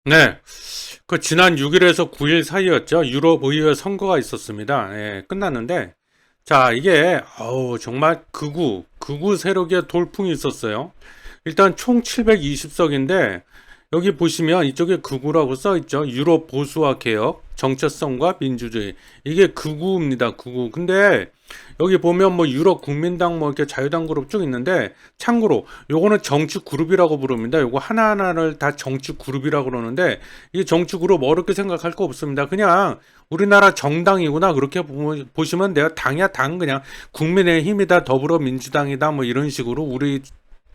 네. 그 지난 6일에서 9일 사이였죠. 유럽 의회 선거가 있었습니다. 예, 끝났는데 자, 이게 정말 극우 세력의 돌풍이 있었어요. 일단 총 720석인데 여기 보시면 이쪽에 극우라고 써 있죠. 유럽 보수화 개혁, 정체성과 민주주의. 이게 극우입니다. 극우. 근데 여기 보면 뭐 유럽 국민당 뭐 이렇게 자유당 그룹 쭉 있는데 참고로 요거는 정치 그룹이라고 부릅니다. 요거 하나하나를 다 정치 그룹이라고 그러는데 이 정치 그룹 어렵게 생각할 거 없습니다. 그냥 우리나라 정당이구나 그렇게 보시면 돼요. 당이야 당 그냥 국민의힘이다 더불어민주당이다 뭐 이런 식으로 우리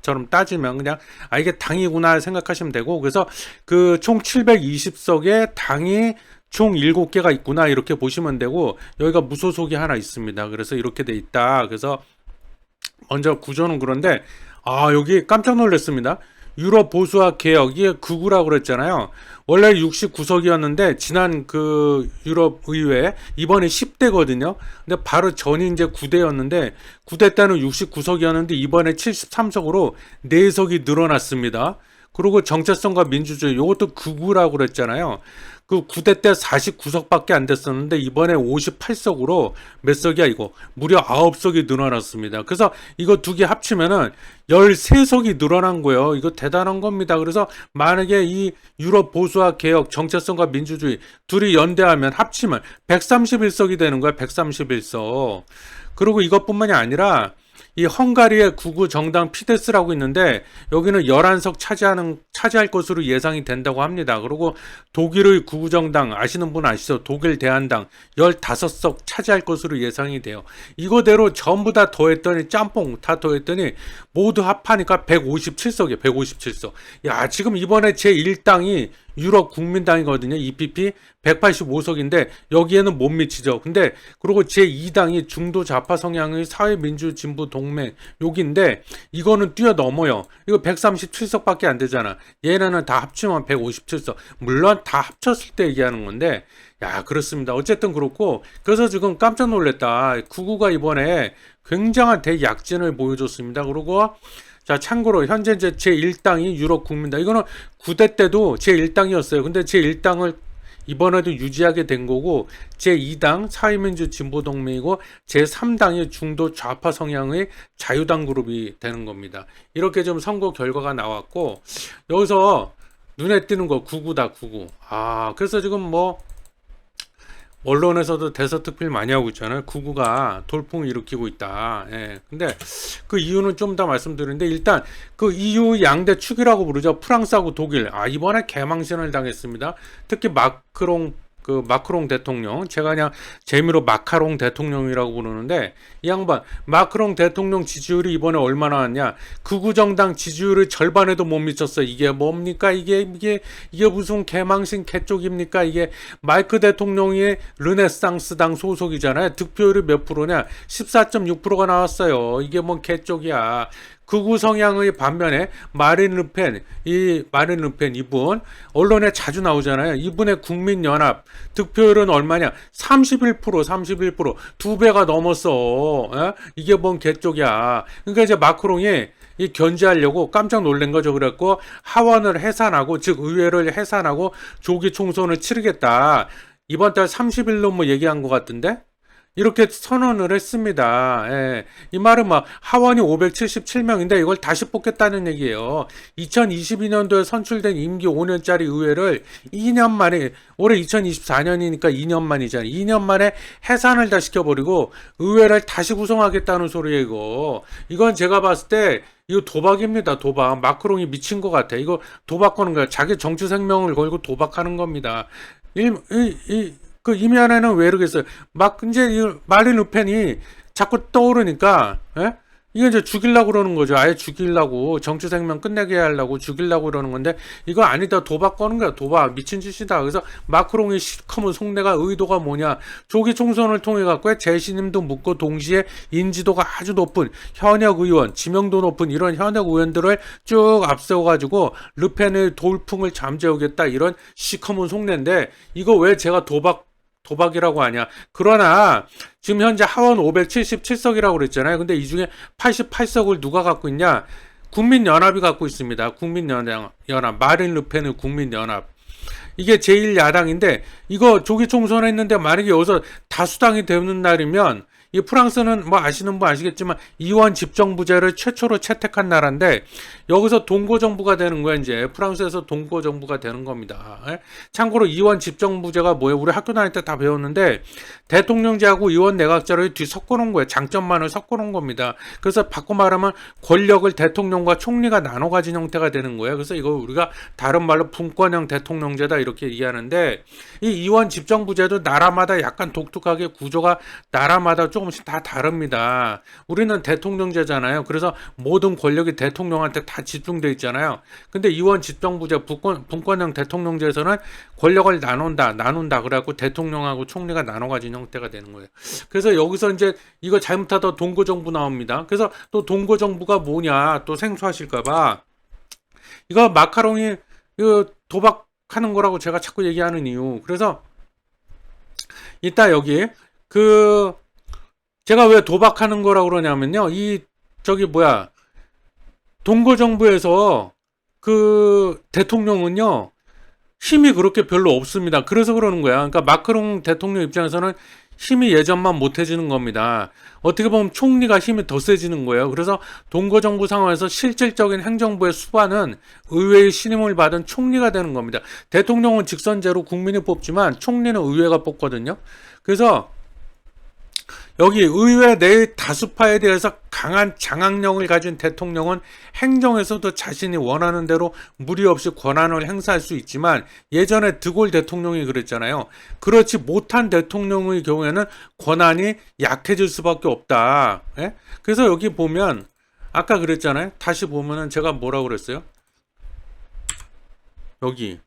처럼 따지면 그냥 이게 당이구나 생각하시면 되고 그래서 그 총 720석의 당이 총 7개가 있구나 이렇게 보시면 되고 여기가 무소속이 하나 있습니다. 그래서 이렇게 돼 있다. 그래서 먼저 구조는 그런데 여기 깜짝 놀랐습니다. 유럽 보수화 개혁 이게 극우라고 그랬잖아요. 원래 69석이었는데 지난 그 유럽 의회 이번에 10대거든요. 근데 바로 전이 이제 9대였는데 9대 때는 69석이었는데 이번에 73석으로 4석이 늘어났습니다. 그리고 정체성과 민주주의 이것도 극우라고 그랬잖아요. 그 9대 때 49석밖에 안 됐었는데 이번에 58석으로 몇 석이야 이거 무려 9석이 늘어났습니다. 그래서 이거 두 개 합치면은 13석이 늘어난 거예요. 이거 대단한 겁니다. 그래서 만약에 이 유럽 보수화 개혁 정체성과 민주주의 둘이 연대하면 합치면 131석이 되는 거야. 131석. 그리고 이것뿐만이 아니라 이 헝가리의 극우 정당 피데스라고 있는데 여기는 11석 차지할 것으로 예상이 된다고 합니다. 그리고 독일의 극우 정당 아시는 분 아시죠? 독일 대한당 15석 차지할 것으로 예상이 돼요. 이거대로 전부 다 더했더니 짬뽕 다 더했더니 모두 합하니까 157석이에요. 157석. 야, 지금 이번에 제1당이 유럽 국민당이거든요. EPP 185석인데 여기에는 못 미치죠. 근데 그리고 제2당이 중도 좌파 성향의 사회민주진보 동맹 여기인데 이거는 뛰어넘어요. 이거 137석밖에 안 되잖아. 얘네는 다 합치면 157석. 물론 다 합쳤을 때 얘기하는 건데 야, 그렇습니다. 어쨌든 그렇고 그래서 지금 깜짝 놀랐다. 구구가 이번에 굉장한 대약진을 보여줬습니다. 그리고 자, 참고로 현재 이제 제1당이 유럽 국민당. 이거는 9대 때도 제1당이었어요. 근데 제1당을 이번에도 유지하게 된 거고 제2당 사회민주 진보동맹이고 제3당이 중도 좌파 성향의 자유당 그룹이 되는 겁니다. 이렇게 좀 선거 결과가 나왔고 여기서 눈에 띄는 거 구구다 구구. 그래서 지금 뭐 언론에서도 대서특필 많이 하고 있잖아요. 구구가 돌풍을 일으키고 있다. 예. 근데 그 이유는 좀 더 말씀드리는데 일단 그 EU 양대 축이라고 부르죠. 프랑스하고 독일. 이번에 개망신을 당했습니다. 특히 마크롱 대통령, 제가 그냥 재미로 마카롱 대통령이라고 부르는데 이 양반 마크롱 대통령 지지율이 이번에 얼마나 왔냐? 극우 정당 지지율의 절반에도 못 미쳤어. 이게 뭡니까? 이게 무슨 개망신 개쪽입니까? 이게 마이크 대통령이 르네상스당 소속이잖아요. 득표율이 몇 프로냐? 14.6%가 나왔어요. 이게 뭔 개쪽이야. 극우 성향의 반면에 마린 르펜 이분 언론에 자주 나오잖아요. 이분의 국민연합 득표율은 얼마냐? 31%. 두 배가 넘었어. 이게 뭔 개쪽이야. 그러니까 이제 마크롱이 이 견제하려고 깜짝 놀란 거죠. 그랬고 하원을 해산하고 즉 의회를 해산하고 조기 총선을 치르겠다. 이번 달 30일로 뭐 얘기한 것 같은데 이렇게 선언을 했습니다. 예. 이 말은 막 하원이 577명인데 이걸 다시 뽑겠다는 얘기예요. 2022년도에 선출된 임기 5년짜리 의회를 2년 만에 올해 2024년이니까 2년 만이잖아요. 2년 만에 해산을 다 시켜버리고 의회를 다시 구성하겠다는 소리예요. 이건 제가 봤을 때 이거 도박입니다. 도박. 마크롱이 미친 것 같아. 이거 도박 거는 거야. 자기 정치 생명을 걸고 도박하는 겁니다. 그 이면에는 왜 이러겠어요? 막 이제 마린 르펜이 자꾸 떠오르니까 이게 이제 죽이려고 그러는 거죠. 아예 죽이려고 정치 생명 끝내게 하려고 죽이려고 그러는 건데 이거 아니다. 도박 거는 거야. 도박 미친 짓이다. 그래서 마크롱의 시커먼 속내가 의도가 뭐냐? 조기 총선을 통해 갖고 재신임도 묻고 동시에 인지도가 아주 높은 현역 의원, 지명도 높은 이런 현역 의원들을 쭉 앞세워 가지고 르펜의 돌풍을 잠재우겠다 이런 시커먼 속내인데 이거 왜 제가 도박이라고 하냐. 그러나 지금 현재 하원 577석이라고 그랬잖아요. 근데 이 중에 88석을 누가 갖고 있냐? 국민연합이 갖고 있습니다. 국민연합. 마린 르펜의 국민연합. 이게 제1야당인데 이거 조기 총선 했는데 만약에 여기서 다수당이 되는 날이면 이 프랑스는 뭐 아시는 분 아시겠지만 이원 집정부제를 최초로 채택한 나라인데 여기서 동고정부가 되는 거야. 이제 프랑스에서 동고정부가 되는 겁니다. 참고로 이원 집정부제가 뭐예요? 우리 학교 다닐 때 다 배웠는데 대통령제하고 이원 내각제를 뒤 섞어놓은 거예요. 장점만을 섞어놓은 겁니다. 그래서 바꿔 말하면 권력을 대통령과 총리가 나눠 가진 형태가 되는 거예요. 그래서 이거 우리가 다른 말로 분권형 대통령제다 이렇게 얘기하는데 이 이원 집정부제도 나라마다 약간 독특하게 구조가 나라마다 조금씩 다 다릅니다. 우리는 대통령제잖아요. 그래서 모든 권력이 대통령한테 다 집중돼 있잖아요. 근데 이원 집정부제 분권형 대통령제에서는 권력을 나눈다 그래갖고 대통령하고 총리가 나눠 가진 형태가 되는 거예요. 그래서 여기서 이제 이거 잘못하다 동고정부 나옵니다. 그래서 또 동고정부가 뭐냐 또 생소하실까봐 이거 마카롱이 도박하는 거라고 제가 자꾸 얘기하는 이유. 그래서 이따 여기 제가 왜 도박하는 거라고 그러냐면요. 동고정부에서 대통령은요. 힘이 그렇게 별로 없습니다. 그래서 그러는 거야. 그러니까 마크롱 대통령 입장에서는 힘이 예전만 못해지는 겁니다. 어떻게 보면 총리가 힘이 더 세지는 거예요. 그래서 동고정부 상황에서 실질적인 행정부의 수반은 의회의 신임을 받은 총리가 되는 겁니다. 대통령은 직선제로 국민이 뽑지만 총리는 의회가 뽑거든요. 그래서 여기 의회 내의 다수파에 대해서 강한 장악력을 가진 대통령은 행정에서도 자신이 원하는 대로 무리 없이 권한을 행사할 수 있지만 예전에 드골 대통령이 그랬잖아요. 그렇지 못한 대통령의 경우에는 권한이 약해질 수밖에 없다. 예? 그래서 여기 보면 아까 그랬잖아요. 다시 보면은 제가 뭐라고 그랬어요? 여기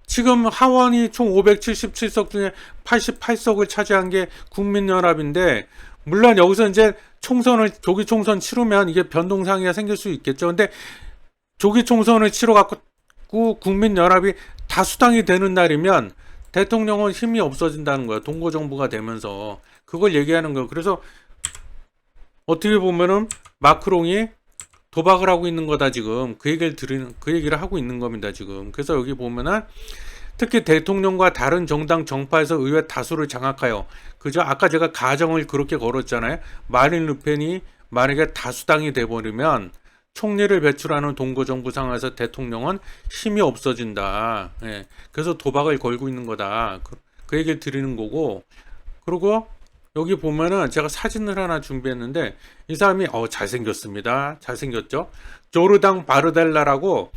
지금 하원이 총 577석 중에 88석을 차지한 게 국민연합인데 물론 여기서 이제 조기 총선 치르면 이게 변동사항이 생길 수 있겠죠. 근데 조기 총선을 치러 갖고 국민연합이 다수당이 되는 날이면 대통령은 힘이 없어진다는 거야. 동고정부가 되면서 그걸 얘기하는 거예요. 그래서 어떻게 보면은 마크롱이 도박을 하고 있는 거다 지금 그 얘기를 하고 있는 겁니다 지금. 그래서 여기 보면은 특히 대통령과 다른 정당 정파에서 의회 다수를 장악하여 그죠? 아까 제가 가정을 그렇게 걸었잖아요. 마린 르펜이 만약에 다수당이 돼버리면 총리를 배출하는 동고정부 상황에서 대통령은 힘이 없어진다. 예. 그래서 도박을 걸고 있는 거다. 그 얘기를 드리는 거고. 그리고 여기 보면은 제가 사진을 하나 준비했는데 이 사람이 잘생겼습니다. 잘생겼죠? 조르당 바르델라라고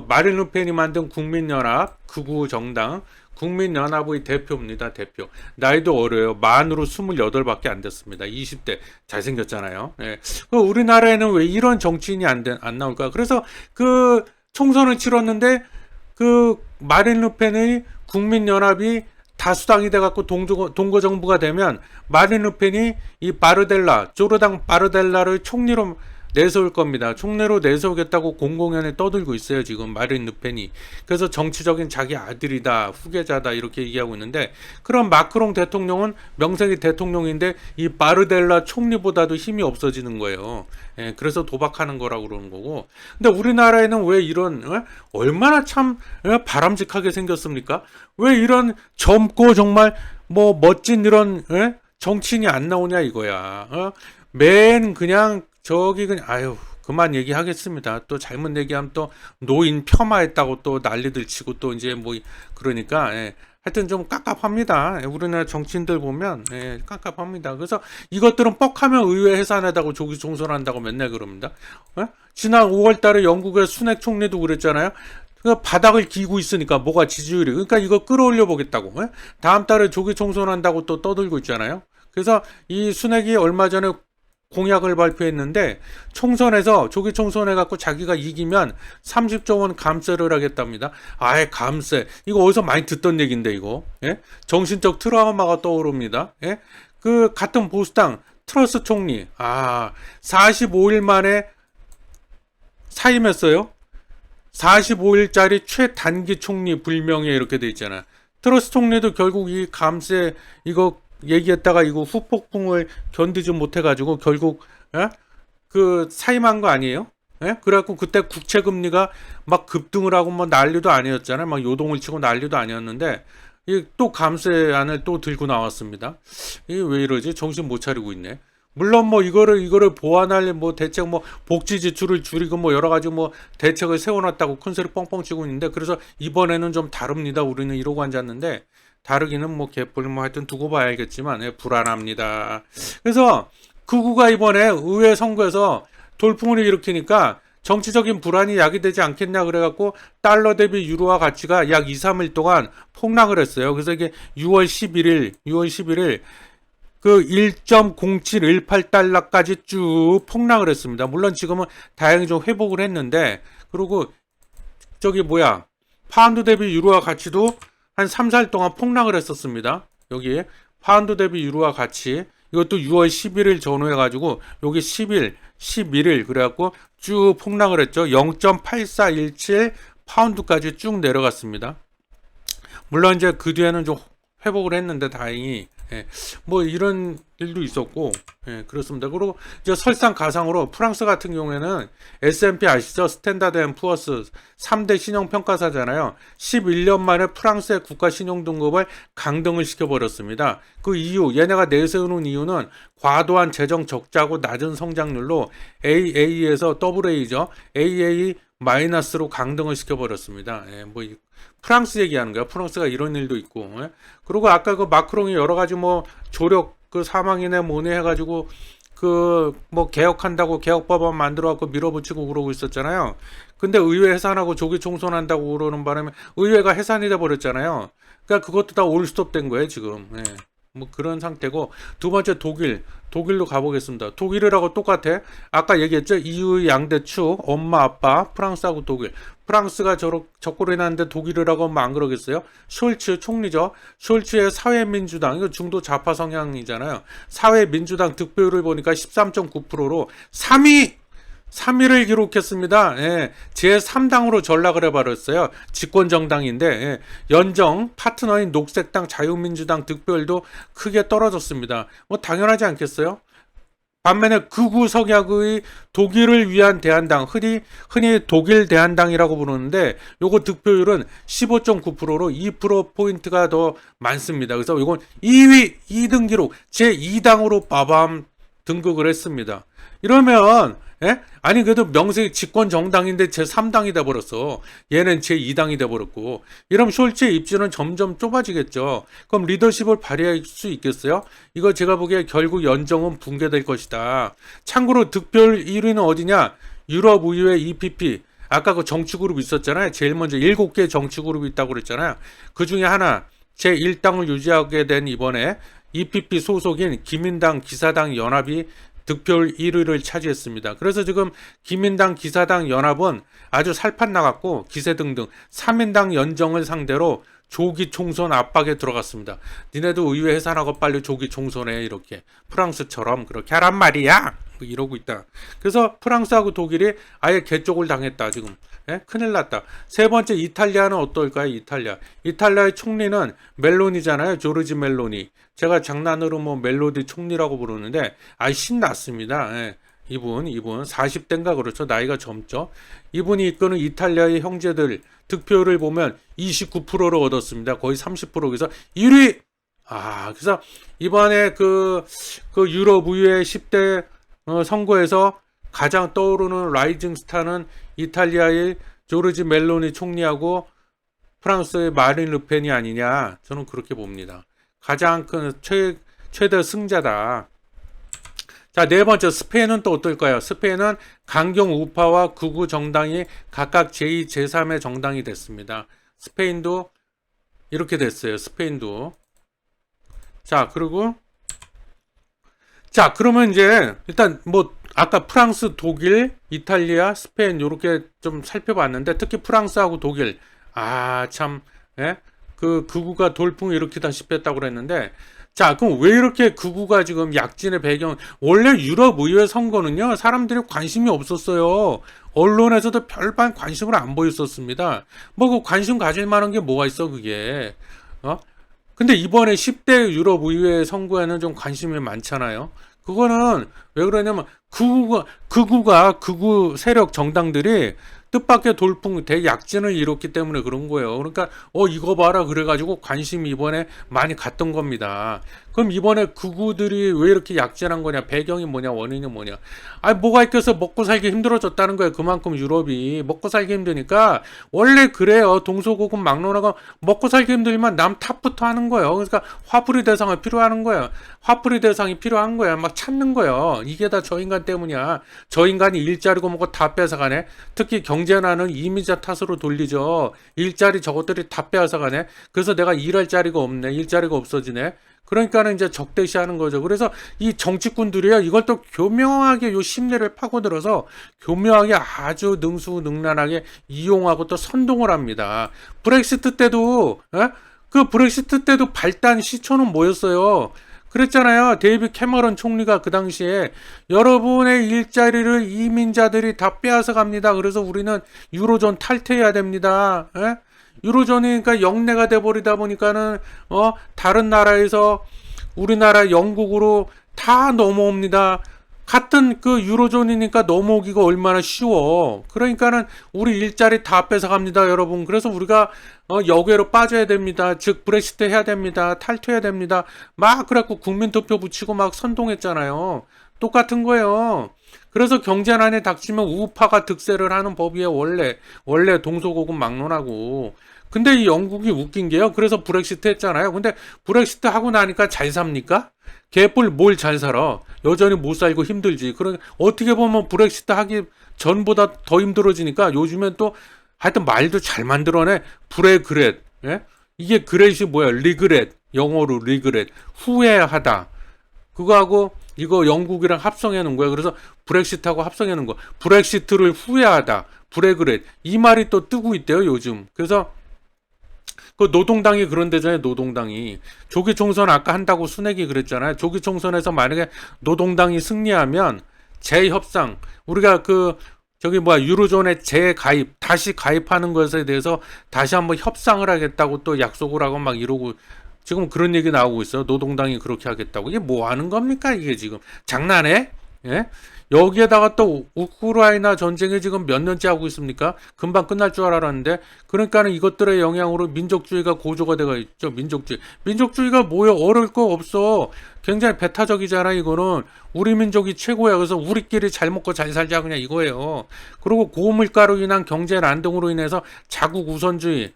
마린 르펜이 만든 국민연합 극우 정당 국민연합의 대표입니다. 대표. 나이도 어려요. 만으로 28밖에 안 됐습니다. 20대. 잘생겼잖아요. 예. 우리나라에는 왜 이런 정치인이 안 나올까? 그래서 총선을 치렀는데 마린 르펜의 국민연합이 다수당이 돼갖고 동고정부가 되면 마린 르펜이 이 조르당 바르델라를 총리로 내세울 겁니다. 총리로 내세우겠다고 공공연히 떠들고 있어요. 지금 마린 르펜이. 그래서 정치적인 자기 아들이다, 후계자다 이렇게 얘기하고 있는데 그럼 마크롱 대통령은 명색이 대통령인데 이 바르델라 총리보다도 힘이 없어지는 거예요. 예, 그래서 도박하는 거라고 그러는 거고. 근데 우리나라에는 왜 이런 얼마나 참 바람직하게 생겼습니까? 왜 이런 젊고 정말 멋진 이런 정치인이 안 나오냐 이거야. 맨 그냥 그만 얘기하겠습니다. 또 잘못 얘기하면 또 노인 폄하했다고 또 난리들 치고 또 이제 그러니까 하여튼 좀 깝깝합니다. 우리나라 정치인들 보면 깝깝합니다. 그래서 이것들은 뻑하면 의회 해산하다고 조기 총선한다고 맨날 그럽니다. 지난 5월달에 영국의 수넥 총리도 그랬잖아요. 바닥을 기고 있으니까 뭐가 지지율이 그러니까 이거 끌어올려 보겠다고 다음 달에 조기 총선한다고 또 떠들고 있잖아요. 그래서 이 수넥이 얼마 전에 공약을 발표했는데 총선에서 조기 총선해 갖고 자기가 이기면 30조 원 감세를 하겠답니다. 감세 이거 어디서 많이 듣던 얘기인데 이거 정신적 트라우마가 떠오릅니다. 같은 보수당 트러스 총리 45일 만에 사임했어요. 45일짜리 최단기 총리 불명예 이렇게 돼 있잖아. 트러스 총리도 결국 이 감세 이거 얘기했다가 이거 후폭풍을 견디지 못해가지고 결국 사임한 거 아니에요? 예? 그래갖고 그때 국채 금리가 막 급등을 하고 뭐 난리도 아니었잖아요. 막 요동을 치고 난리도 아니었는데 이 또 감세안을 또 들고 나왔습니다. 이게 왜 이러지? 정신 못 차리고 있네. 물론 뭐 이거를 보완할 뭐 대책 뭐 복지 지출을 줄이고 뭐 여러 가지 뭐 대책을 세워놨다고 큰 소리 뻥뻥 치고 있는데 그래서 이번에는 좀 다릅니다. 우리는 이러고 앉았는데 다르기는 뭐 개뿔 뭐 하여튼 두고 봐야겠지만 예, 불안합니다. 그래서 극우가 이번에 의회 선거에서 돌풍을 일으키니까 정치적인 불안이 야기되지 않겠냐 그래갖고 달러 대비 유로화 가치가 약 2, 3일 동안 폭락을 했어요. 그래서 이게 6월 11일 그 1.0718달러까지 쭉 폭락을 했습니다. 물론 지금은 다행히 좀 회복을 했는데 그리고 저기 뭐야 파운드 대비 유로화 가치도 한 3, 4일 동안 폭락을 했었습니다. 여기 파운드 대비 유로화 가치 이것도 6월 11일 전후해 가지고 여기 10일, 11일 그래갖고 쭉 폭락을 했죠. 0.8417 파운드까지 쭉 내려갔습니다. 물론 이제 그 뒤에는 좀 회복을 했는데 다행히 예, 뭐 이런 일도 있었고 예, 그렇습니다. 그리고 이제 설상가상으로 프랑스 같은 경우에는 S&P 아시죠? 스탠다드 앤 푸어스 3대 신용평가사잖아요. 11년 만에 프랑스의 국가 신용등급을 강등을 시켜버렸습니다. 그 이유 얘네가 내세우는 이유는 과도한 재정 적자고 낮은 성장률로 AA에서 AA죠. AA 마이너스로 강등을 시켜버렸습니다. 예, 뭐 프랑스 얘기하는 거야. 프랑스가 이런 일도 있고. 예? 그리고 아까 그 마크롱이 여러 가지 뭐 조력 그 사망이네 뭐네 해가지고 그 뭐 개혁한다고 개혁법안 만들어갖고 밀어붙이고 그러고 있었잖아요. 근데 의회 해산하고 조기 총선한다고 그러는 바람에 의회가 해산이 돼 버렸잖아요. 그러니까 그것도 다 올스톱 된 거예요 지금. 예. 뭐 그런 상태고 두 번째 독일로 가보겠습니다. 독일이라고 똑같아. 아까 얘기했죠. EU의 양대축 엄마 아빠 프랑스하고 독일. 프랑스가 적골이 났는데 독일이라고 하면 안 그러겠어요? 숄츠 총리죠. 숄츠의 사회민주당 이거 중도 좌파 성향이잖아요. 사회민주당 득표율을 보니까 13.9%로 3위를 기록했습니다. 예, 제3당으로 전락을 해버렸어요. 집권정당인데 예, 연정 파트너인 녹색당 자유민주당 득표율도 크게 떨어졌습니다. 뭐 당연하지 않겠어요? 반면에 극우 성향의 독일을 위한 대한당 흔히 독일 대한당이라고 부르는데 요거 득표율은 15.9%로 2%포인트가 더 많습니다. 그래서 이건 2등 기록 제2당으로 빠밤 등극을 했습니다. 이러면 예? 아니 그래도 명색이 집권 정당인데 제3당이 돼버렸어. 얘는 제2당이 돼버렸고 이러면 숄츠의 입지는 점점 좁아지겠죠. 그럼 리더십을 발휘할 수 있겠어요? 이거 제가 보기에 결국 연정은 붕괴될 것이다. 참고로 득표율 1위는 어디냐? 유럽 의회 EPP 아까 그 정치그룹 있었잖아요. 제일 먼저 7개 정치그룹이 있다고 그랬잖아요. 그 중에 하나 제1당을 유지하게 된 이번에 EPP 소속인 기민당 기사당 연합이 득표율 1위를 차지했습니다. 그래서 지금 기민당 기사당 연합은 아주 살판 나갔고 기세 등등 3인당 연정을 상대로 조기 총선 압박에 들어갔습니다. 니네도 의회 해산하고 빨리 조기 총선해 이렇게 프랑스처럼 그렇게 하란 말이야 이러고 있다. 그래서 프랑스하고 독일이 아예 개쪽을 당했다 지금. 예? 큰일 났다. 세 번째 이탈리아는 어떨까요? 이탈리아의 총리는 멜로니잖아요. 조르지 멜로니. 제가 장난으로 뭐 멜로디 총리라고 부르는데 신났습니다. 예. 이분 40대인가 그렇죠. 나이가 젊죠. 이분이 이끄는 이탈리아의 형제들 득표율을 보면 29%를 얻었습니다. 거의 30% 그래서 1위. 그래서 이번에 그 유럽 의회 10대 선거에서 가장 떠오르는 라이징 스타는 이탈리아의 조르지 멜로니 총리하고 프랑스의 마린 르펜이 아니냐 저는 그렇게 봅니다. 가장 큰 최대 승자다. 자, 네 번째 스페인은 또 어떨까요? 스페인은 강경 우파와 극우 정당이 각각 제2, 제3의 정당이 됐습니다. 스페인도 이렇게 됐어요. 스페인도. 그러면 이제 일단 뭐 아까 프랑스, 독일, 이탈리아, 스페인 이렇게 좀 살펴봤는데 특히 프랑스하고 독일 그 극우가 돌풍을 일으키다시피 했다고 그랬는데 자 그럼 왜 이렇게 극우가 지금 약진의 배경 원래 유럽 의회 선거는요 사람들이 관심이 없었어요. 언론에서도 별반 관심을 안 보였었습니다. 뭐 그 관심 가질 만한 게 뭐가 있어 그게 근데 이번에 10대 유럽 의회 선거에는 좀 관심이 많잖아요. 그거는 왜 그러냐면 극우 세력 정당들이 뜻밖의 돌풍 대약진을 일으켰기 때문에 그런 거예요. 그러니까 이거 봐라 그래가지고 관심이 이번에 많이 갔던 겁니다. 그럼 이번에 극우들이 왜 이렇게 약진한 거냐? 배경이 뭐냐? 원인이 뭐냐? 아니 뭐가 있겠어? 먹고 살기 힘들어졌다는 거예요. 그만큼 유럽이 먹고 살기 힘드니까 원래 그래요. 동서고금 막론하고 먹고 살기 힘들면 남 탓부터 하는 거예요. 그러니까 화풀이 대상을 필요하는 거예요. 화풀이 대상이 필요한 거야. 막 찾는 거예요. 이게 다 저 인간 때문이야. 저 인간이 일자리고 뭐고 다 뺏어가네. 특히 경제난은 이민자 탓으로 돌리죠. 일자리 저것들이 다 빼앗아가네. 그래서 내가 일할 자리가 없네. 일자리가 없어지네. 그러니까는 이제 적대시하는 거죠. 그래서 이 정치꾼들이요, 이걸 또 교묘하게 요 심리를 파고들어서 교묘하게 아주 능수능란하게 이용하고 또 선동을 합니다. 브렉시트 때도, 그 브렉시트 때도 발단 시초는 뭐였어요? 그랬잖아요. 데이빗 캐머런 총리가 그 당시에 여러분의 일자리를 이민자들이 다 빼앗아 갑니다. 그래서 우리는 유로존 탈퇴해야 됩니다. 유로존이니까 영내가 돼버리다 보니까는 다른 나라에서 우리나라 영국으로 다 넘어옵니다. 같은 그 유로존이니까 넘어오기가 얼마나 쉬워. 그러니까는 우리 일자리 다 뺏어갑니다, 여러분. 그래서 우리가 여기로 빠져야 됩니다. 즉 브렉시트 해야 됩니다. 탈퇴해야 됩니다. 막 그래갖고 국민투표 붙이고 막 선동했잖아요. 똑같은 거예요. 그래서 경제난에 닥치면 우파가 득세를 하는 법이에요. 원래 동서고금 막론하고. 근데 이 영국이 웃긴 게요. 그래서 브렉시트 했잖아요. 근데 브렉시트 하고 나니까 잘 삽니까? 개뿔 뭘 잘 살아? 여전히 못 살고 힘들지. 그러니까 어떻게 보면 브렉시트 하기 전보다 더 힘들어지니까 요즘엔 또 하여튼 말도 잘 만들어내. 브레그렛. 예? 이게 그렛이 뭐야? 리그렛. 영어로 리그렛. 후회하다. 그거하고 이거 영국이랑 합성해 놓은 거야. 그래서 브렉시트하고 합성해 놓은 거. 브렉시트를 후회하다. 브레그렛. 이 말이 또 뜨고 있대요, 요즘. 그래서 그 노동당이 그런 데잖아요. 노동당이 조기 총선 아까 한다고 순핵이 그랬잖아요. 조기 총선에서 만약에 노동당이 승리하면 재협상 우리가 유로존에 재가입 다시 가입하는 것에 대해서 다시 한번 협상을 하겠다고 또 약속을 하고 막 이러고 지금 그런 얘기 나오고 있어요. 노동당이 그렇게 하겠다고. 이게 뭐 하는 겁니까? 이게 지금 장난해? 예? 여기에다가 또 우크라이나 전쟁이 지금 몇 년째 하고 있습니까? 금방 끝날 줄 알았는데 그러니까는 이것들의 영향으로 민족주의가 고조가 되어 있죠. 민족주의가 뭐예요? 어려울 거 없어. 굉장히 배타적이잖아. 이거는 우리 민족이 최고야. 그래서 우리끼리 잘 먹고 잘 살자 그냥 이거예요. 그리고 고물가로 인한 경제 난동으로 인해서 자국 우선주의,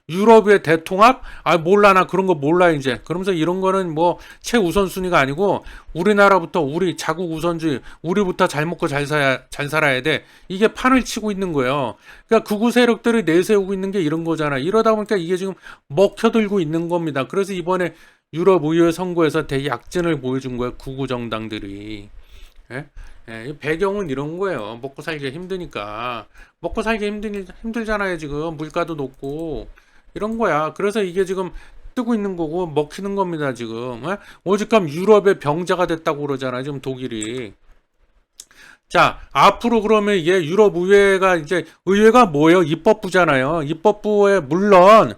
유럽의 대통합? 몰라 나 그런 거 몰라 이제. 그러면서 이런 거는 뭐 최우선순위가 아니고 우리나라부터 우리 자국 우선주의, 우리부터 잘 먹고 잘 살아야 돼. 이게 판을 치고 있는 거예요. 그러니까 극우 세력들이 내세우고 있는 게 이런 거잖아. 이러다 보니까 이게 지금 먹혀들고 있는 겁니다. 그래서 이번에 유럽 의회 선거에서 대약진을 보여준 거예요. 극우 정당들이. 배경은 이런 거예요. 먹고 살기가 힘드니까. 먹고 살기 힘들잖아요. 지금 물가도 높고 이런 거야. 그래서 이게 지금 뜨고 있는 거고 먹히는 겁니다. 지금. 오죽하면 유럽의 병자가 됐다고 그러잖아요. 지금 독일이. 자, 앞으로 그러면 이게 유럽 의회가 뭐예요? 입법부잖아요. 입법부에 물론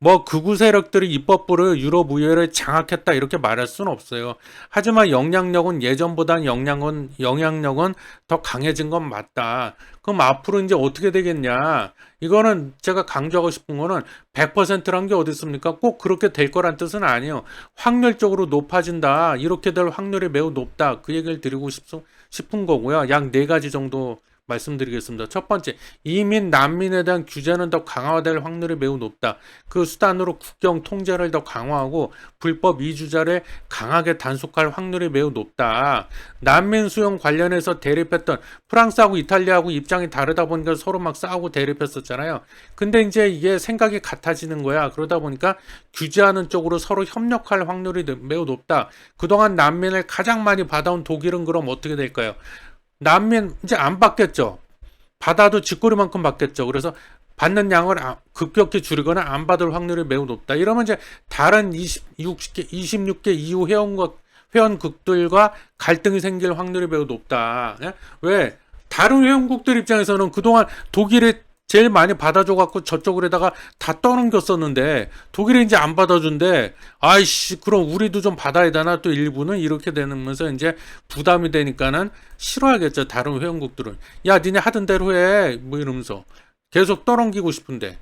뭐 극우 세력들이 입법부를 유럽 의회를 장악했다 이렇게 말할 수는 없어요. 하지만 영향력은 예전보단 영향력은 더 강해진 건 맞다. 그럼 앞으로 이제 어떻게 되겠냐? 이거는 제가 강조하고 싶은 거는 100%란 게 어디 있습니까? 꼭 그렇게 될 거란 뜻은 아니에요. 확률적으로 높아진다. 이렇게 될 확률이 매우 높다. 그 얘기를 드리고 싶은 거고요. 약 4가지 정도 말씀드리겠습니다. 첫 번째, 이민, 난민에 대한 규제는 더 강화될 확률이 매우 높다. 그 수단으로 국경 통제를 더 강화하고 불법 이주자를 강하게 단속할 확률이 매우 높다. 난민 수용 관련해서 대립했던 프랑스하고 이탈리아하고 입장이 다르다 보니까 서로 막 싸우고 대립했었잖아요. 근데 이제 이게 생각이 같아지는 거야. 그러다 보니까 규제하는 쪽으로 서로 협력할 확률이 매우 높다. 그동안 난민을 가장 많이 받아온 독일은 그럼 어떻게 될까요? 난민 이제 안 받겠죠. 받아도 쥐꼬리만큼 받겠죠. 그래서 받는 양을 급격히 줄이거나 안 받을 확률이 매우 높다. 이러면 이제 다른 26개 이후 회원국들과 갈등이 생길 확률이 매우 높다. 왜? 다른 회원국들 입장에서는 그동안 독일이 제일 많이 받아줘갖고 저쪽으로다가 다 떠넘겼었는데 독일이 이제 안 받아준대. 아이씨, 그럼 우리도 좀 받아야 되나? 또 일부는 이렇게 되면서 이제 부담이 되니까는 싫어하겠죠. 다른 회원국들은. 야, 니네 하던 대로 해. 뭐 이러면서 계속 떠넘기고 싶은데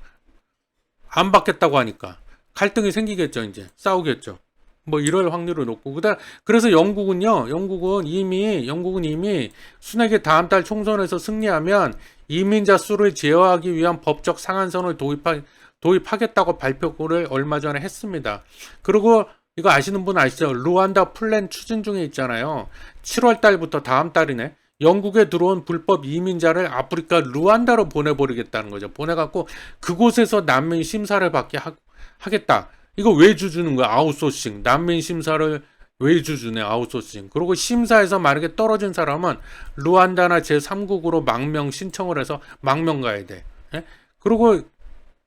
안 받겠다고 하니까 갈등이 생기겠죠. 이제 싸우겠죠. 뭐 이럴 확률을 높고 그래서 영국은 이미 순회계 다음 달 총선에서 승리하면 이민자 수를 제어하기 위한 법적 상한선을 도입하겠다고 발표를 얼마 전에 했습니다. 그리고 이거 아시는 분 아시죠? 루안다 플랜 추진 중에 있잖아요. 7월 달부터 다음 달이네. 영국에 들어온 불법 이민자를 아프리카 루안다로 보내버리겠다는 거죠. 보내갖고 그곳에서 난민 심사를 받게 하겠다. 이거 외주 주는 거야. 아웃소싱. 난민 심사를 외주 주네. 아웃소싱. 그리고 심사에서 만약에 떨어진 사람은 루안다나 제3국으로 망명 신청을 해서 망명 가야 돼. 예? 그리고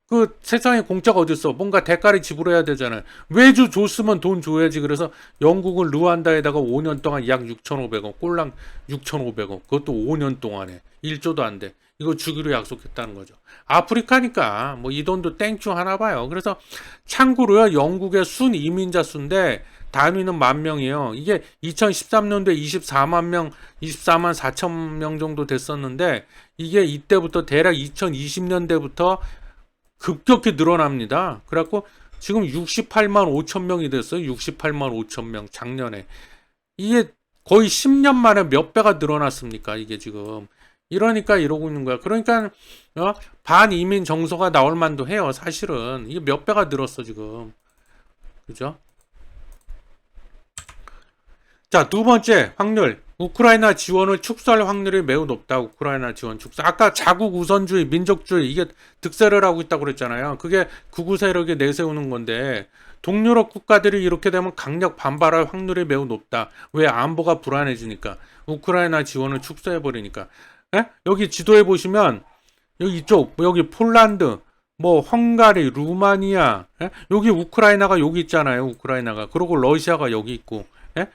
그 세상에 공짜가 어딨어. 뭔가 대가를 지불해야 되잖아요. 외주 줬으면 돈 줘야지. 그래서 영국은 루안다에다가 5년 동안 약 6,500원. 꼴랑 6,500원. 그것도 5년 동안에. 1조도 안 돼. 이거 주기로 약속했다는 거죠. 아프리카니까 뭐 이 돈도 땡큐 하나 봐요. 그래서 참고로요. 영국의 순 이민자 수인데 단위는 10,000명이에요. 이게 2013년도에 24만 4천 명 정도 됐었는데 이게 이때부터 대략 2020년대부터 급격히 늘어납니다. 그래갖고 지금 68만 5천 명이 됐어요. 68만 5천 명 작년에. 이게 거의 10년 만에 몇 배가 늘어났습니까? 이게 지금. 이러니까 이러고 있는 거야. 그러니까 반이민 정서가 나올 만도 해요. 사실은 이게 몇 배가 늘었어 지금. 그죠? 자, 두 번째 확률. 우크라이나 지원을 축소할 확률이 매우 높다. 우크라이나 지원 축소. 아까 자국 우선주의, 민족주의 이게 득세를 하고 있다고 그랬잖아요. 그게 극우 세력이 내세우는 건데 동유럽 국가들이 이렇게 되면 강력 반발할 확률이 매우 높다. 왜? 안보가 불안해지니까. 우크라이나 지원을 축소해버리니까. 예? 여기 지도에 보시면 여기 이쪽 여기 폴란드 뭐 헝가리 루마니아 예? 여기 우크라이나가 여기 있잖아요. 우크라이나가. 그리고 러시아가 여기 있고 예?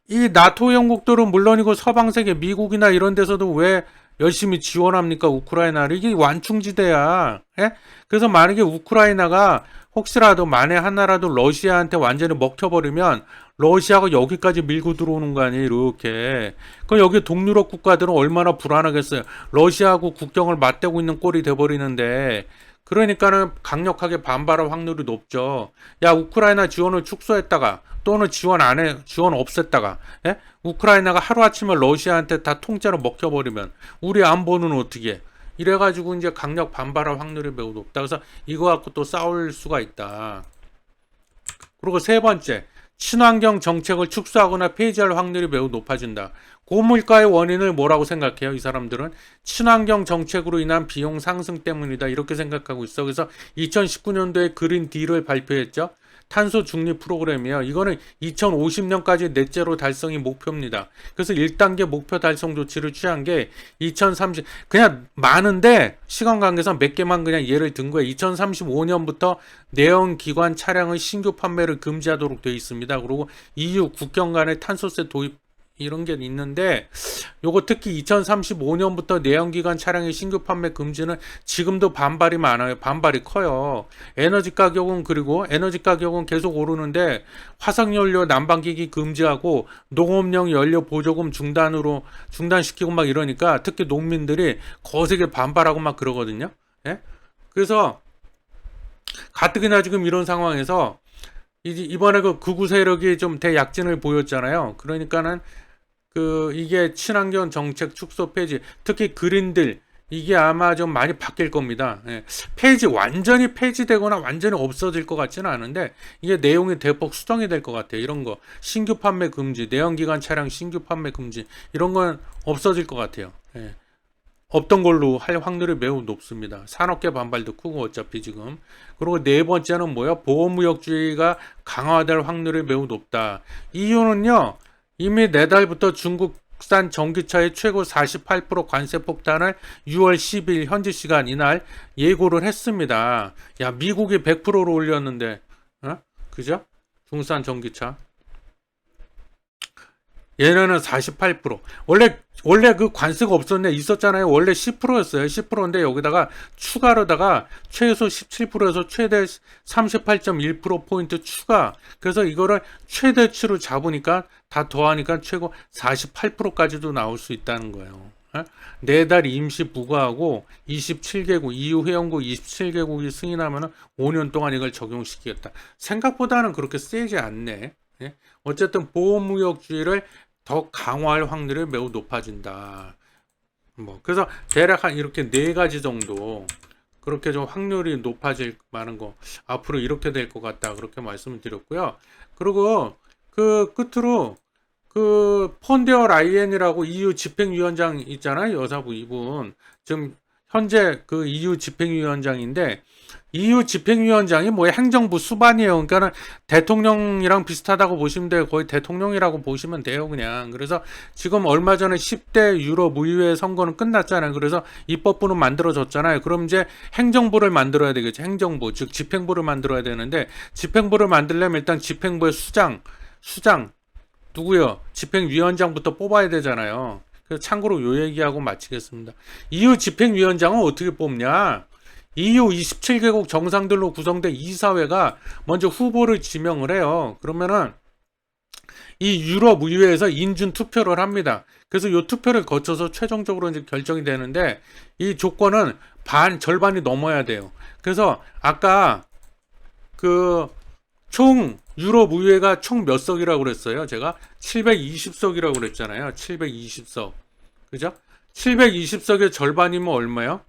이 나토 영국들은 물론이고 서방 세계 미국이나 이런 데서도 왜 열심히 지원합니까? 우크라이나를. 이게 완충지대야. 예? 그래서 만약에 우크라이나가 혹시라도 만에 하나라도 러시아한테 완전히 먹혀버리면 러시아가 여기까지 밀고 들어오는 거 아니에요? 이렇게. 그럼 여기 동유럽 국가들은 얼마나 불안하겠어요. 러시아하고 국경을 맞대고 있는 꼴이 돼버리는데 그러니까는 강력하게 반발할 확률이 높죠. 야, 우크라이나 지원을 축소했다가 또는 지원 없앴다가 예? 우크라이나가 하루아침에 러시아한테 다 통째로 먹혀버리면 우리 안보는 어떻게 해? 이래가지고 이제 강력 반발할 확률이 매우 높다. 그래서 이거 갖고 또 싸울 수가 있다. 그리고 세 번째, 친환경 정책을 축소하거나 폐지할 확률이 매우 높아진다. 고물가의 원인을 뭐라고 생각해요? 이 사람들은 친환경 정책으로 인한 비용 상승 때문이다. 이렇게 생각하고 있어. 그래서 2019년도에 그린 딜을 발표했죠. 탄소 중립 프로그램이에요. 이거는 2050년까지 넷제로 달성이 목표입니다. 그래서 1단계 목표 달성 조치를 취한 게 2030, 그냥 많은데 시간 관계상 몇 개만 그냥 예를 든 거예요. 2035년부터 내연기관 차량의 신규 판매를 금지하도록 되어 있습니다. 그리고 EU 국경 간의 탄소세 도입 이런 게 있는데 요거 특히 2035년부터 내연기관 차량의 신규 판매 금지는 지금도 반발이 많아요. 반발이 커요. 에너지 가격은 계속 오르는데 화석연료 난방기기 금지하고 농업용 연료 보조금 중단시키고 막 이러니까 특히 농민들이 거세게 반발하고 막 그러거든요. 예? 그래서 가뜩이나 지금 이런 상황에서 이번에 그 극우 세력이 좀 대약진을 보였잖아요. 그러니까는 이게 친환경 정책 축소 폐지, 특히 그린들 이게 아마 좀 많이 바뀔 겁니다. 예. 완전히 폐지되거나 완전히 없어질 것 같지는 않은데 이게 내용이 대폭 수정이 될 것 같아요. 이런 거 신규 판매 금지, 내연기관 차량 신규 판매 금지 이런 건 없어질 것 같아요. 예. 없던 걸로 할 확률이 매우 높습니다. 산업계 반발도 크고 어차피 지금. 그리고 네 번째는 뭐야? 보호무역주의가 강화될 확률이 매우 높다. 이유는요. 이미 내달부터 중국산 전기차의 최고 48% 관세 폭탄을 6월 10일 현지 시간 이날 예고를 했습니다. 야, 미국이 100%로 올렸는데 그죠? 중국산 전기차. 얘네는 48%. 원래 그 관세가 없었네. 있었잖아요. 원래 10%였어요. 10%인데 여기다가 추가로다가 최소 17%에서 최대 38.1%포인트 추가. 그래서 이거를 최대치로 잡으니까 다 더하니까 최고 48%까지도 나올 수 있다는 거예요. 4달 임시 부과하고 27개국, EU 회원국 27개국이 승인하면 5년 동안 이걸 적용시키겠다. 생각보다는 그렇게 세지 않네. 어쨌든 보호무역주의를 더 강화할 확률이 매우 높아진다. 그래서 대략 한 이렇게 4가지 정도 그렇게 좀 확률이 높아질 만한 거 앞으로 이렇게 될 것 같다. 그렇게 말씀을 드렸고요. 그리고 그 끝으로 그 폰데어 라이엔이라고 EU 집행위원장 있잖아요. 여사부 이분. 지금 현재 그 EU 집행위원장인데 EU 집행위원장이 뭐 행정부 수반이에요. 그러니까 대통령이랑 비슷하다고 보시면 돼요. 거의 대통령이라고 보시면 돼요. 그냥. 그래서 지금 얼마 전에 10대 유럽 의회 선거는 끝났잖아요. 그래서 입법부는 만들어졌잖아요. 그럼 이제 행정부를 만들어야 되겠죠. 행정부, 즉 집행부를 만들어야 되는데 집행부를 만들려면 일단 집행부의 수장 누구요? 집행위원장부터 뽑아야 되잖아요. 그래서 참고로 요 얘기하고 마치겠습니다. EU 집행위원장은 어떻게 뽑냐? EU 27개국 정상들로 구성된 이사회가 먼저 후보를 지명을 해요. 그러면은 이 유럽 의회에서 인준 투표를 합니다. 그래서 이 투표를 거쳐서 최종적으로 이제 결정이 되는데 이 조건은 절반이 넘어야 돼요. 그래서 아까 그 총 유럽 의회가 총 몇 석이라고 그랬어요? 제가 720석이라고 그랬잖아요. 720석. 그죠? 720석의 절반이면 얼마요?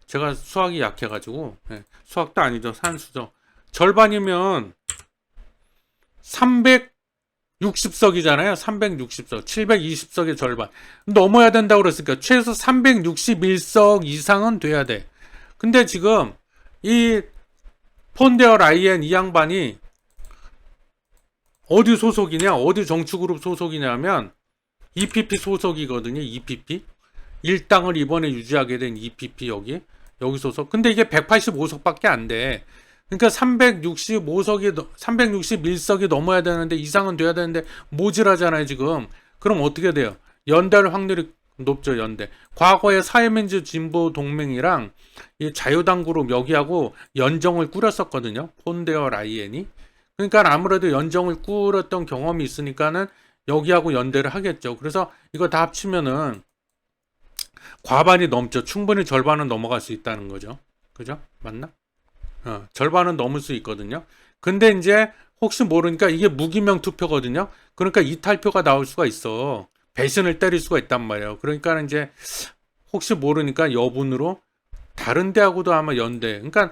제가 수학이 약해가지고 수학도 아니죠. 산수죠. 절반이면 360석이잖아요. 360석. 720석의 절반. 넘어야 된다고 그랬으니까 최소 361석 이상은 돼야 돼. 근데 지금 이 폰데어 라이엔 이 양반이 어디 소속이냐? 어디 정치그룹 소속이냐면 EPP 소속이거든요. EPP. 일당을 이번에 유지하게 된 EPP 여기 소속. 근데 이게 185석밖에 안 돼. 그러니까 361석이 넘어야 되는데 이상은 돼야 되는데 모질하잖아요, 지금. 그럼 어떻게 돼요? 연대할 확률이 높죠, 연대. 과거에 사회민주 진보 동맹이랑 이 자유당 그룹 여기하고 연정을 꾸렸었거든요. 폰데어 라이엔이. 그러니까 아무래도 연정을 꾸렸던 경험이 있으니까는 여기하고 연대를 하겠죠. 그래서 이거 다 합치면은 과반이 넘죠. 충분히 절반은 넘어갈 수 있다는 거죠. 그죠? 맞나? 절반은 넘을 수 있거든요. 근데 이제 혹시 모르니까 이게 무기명 투표거든요. 그러니까 이탈표가 나올 수가 있어. 배신을 때릴 수가 있단 말이에요. 그러니까 이제 혹시 모르니까 여분으로 다른 데하고도 아마 연대. 그러니까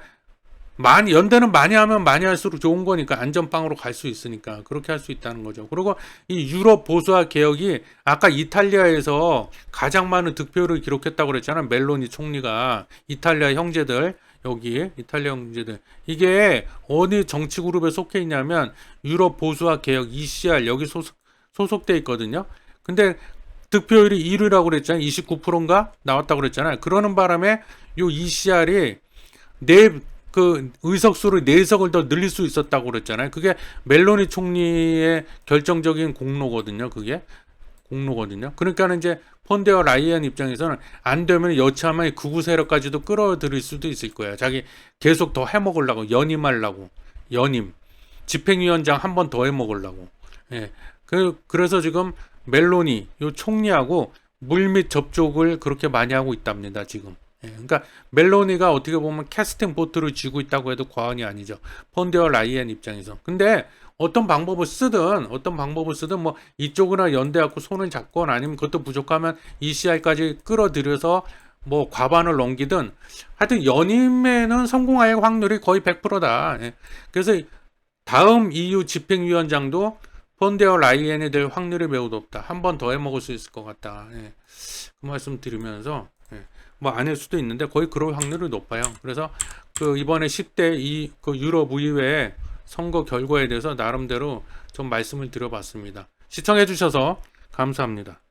연대는 많이 하면 많이 할수록 좋은 거니까 안전빵으로 갈 수 있으니까 그렇게 할 수 있다는 거죠. 그리고 이 유럽 보수화 개혁이 아까 이탈리아에서 가장 많은 득표를 기록했다고 그랬잖아요. 멜로니 총리가 이탈리아 형제들 여기 이탈리아 형제들 이게 어느 정치 그룹에 속해 있냐면 유럽 보수화 개혁 ECR 여기 소속돼 있거든요. 근데 득표율이 1위라고 그랬잖아요. 29%인가 나왔다고 그랬잖아요. 그러는 바람에 요 ECR이 그 의석수를 4석을 더 늘릴 수 있었다고 그랬잖아요. 그게 멜로니 총리의 결정적인 공로거든요. 그러니까 이제 폰데어 라이엔 입장에서는 안 되면 여차하면 극우 세력까지도 끌어들일 수도 있을 거예요. 자기 계속 더 해먹으려고 연임하려고 집행위원장 한 번 더 해먹으려고. 예. 그래서 지금 멜로니 요 총리하고 물밑 접촉을 그렇게 많이 하고 있답니다. 지금. 그러니까 멜로니가 어떻게 보면 캐스팅 보트를 쥐고 있다고 해도 과언이 아니죠. 폰데어 라이엔 입장에서. 근데 어떤 방법을 쓰든 뭐 이쪽이나 연대하고 손을 잡건 아니면 그것도 부족하면 ECR까지 끌어들여서 뭐 과반을 넘기든 하여튼 연임에는 성공할 확률이 거의 100%다. 그래서 다음 EU 집행위원장도 폰데어 라이엔이 될 확률이 매우 높다. 한 번 더 해먹을 수 있을 것 같다. 그 말씀 드리면서 뭐 아닐 수도 있는데 거의 그럴 확률이 높아요. 그래서 그 이번에 10대 그 유럽 의회 선거 결과에 대해서 나름대로 좀 말씀을 드려봤습니다. 시청해 주셔서 감사합니다.